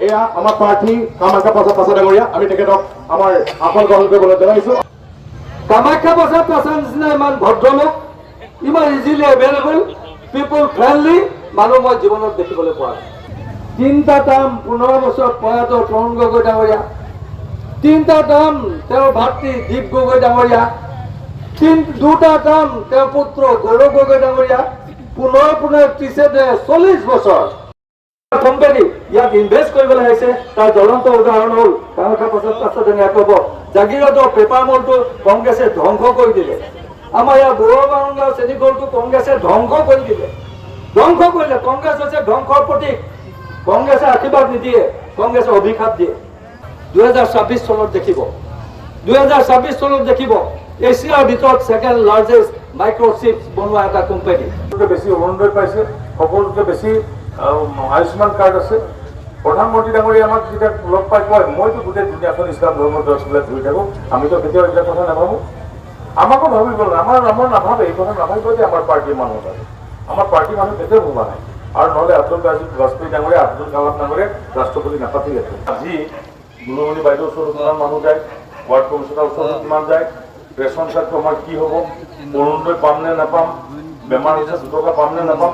এয়া আমাৰ প্ৰাৰ্থী কামাখ্যা প্ৰসাদ ডাঙৰীয়া, আমি তেখেতক আমাৰ আসন গ্ৰহণ কৰিবলৈ জনাইছো। কামাখ্যা প্ৰসাদ নিচিনা ইমান ভদ্ৰলোক, ইমান ইজিলি এভেইলেবল, পিপল ফ্ৰেণ্ডলি মানুহ মই জীৱনত দেখিবলৈ পোৱা নাই। 3টা টাৰ্ম 15 বছৰ প্ৰয়াত তৰুণ গগৈ ডাঙৰীয়া, 3টা টাৰ্ম তেওঁৰ ভাতৃ দীপ গগৈ ডাঙৰীয়া, 2টা টাৰ্ম তেওঁৰ পুত্ৰ গৌৰৱ গগৈ ডাঙৰীয়া, পুনৰ প্ৰিচেডে 40 বছৰ কোম্পানী ইয়াত ইনভেষ্ট কৰিবলৈ আহিছে। তাৰ জ্বলন্ত উদাহৰণ হ'ল কামাখ্যা প্ৰসাদ ক'ব জাগিৰোডৰ পেপাৰ মলটো কংগ্ৰেছে ধ্বংস কৰি দিলে। আমাৰ ইয়াৰ গৌৰৱানন্দ চেনি কলটো কংগ্ৰেছে ধ্বংস কৰি দিলে। ধ্বংস কৰিলে। কংগ্ৰেছ হৈছে ধ্বংসৰ প্ৰতীক। কংগ্ৰেছে আশীৰ্বাদ নিদিয়ে, কংগ্ৰেছে অভিশাপ দিয়ে। 2026 চনত দেখিব, 2026 চনত দেখিব এছিয়াৰ ভিতৰত ছেকেণ্ড লাৰ্জেষ্ট মাইক্ৰ'চিপছ বনোৱা এটা কোম্পানী। বেছি অৰুণোদয় পাইছে, সকলোতকৈ বেছি আয়ুষ্মান কাৰ্ড আছে। প্ৰধানমন্ত্ৰী ডাঙৰীয়া আমাক যেতিয়া লগ পাই কয় মইতো গোটেই দুনীয়াখন ইছলাম ধৰ্মৰ দৰ্শবিলাক ধৰি থাকোঁ, আমিতো কেতিয়াও এইবিলাক কথা নাভাবোঁ। আমাকো ভাবিব লাগে, আমাৰ নাভাবে, এই কথা নাভাবিব যে আমাৰ পাৰ্টীৰ মানুহ আছে। আমাৰ পাৰ্টীৰ মানুহ কেতিয়াও ভবা নাই। আৰু নহ'লে অটল বিহাৰী বাজপেয়ী ডাঙৰীয়া, আব্দুল কালাম ডাঙৰীয়া ৰাষ্ট্ৰপতি নাপাতিলে। আজি গুৰুমণি বাইদেউৰ ওচৰত কিমান মানুহ যায়, ৱাৰ্ড কমিশ্যনাৰ ওচৰত কিমান যায়, ৰেচন কাৰ্ডটো আমাৰ কি হ'ব, অৰুণোদয় পাম নে নাপাম, বেমাৰ হৈছে 2 টকা পাম নে নাপাম,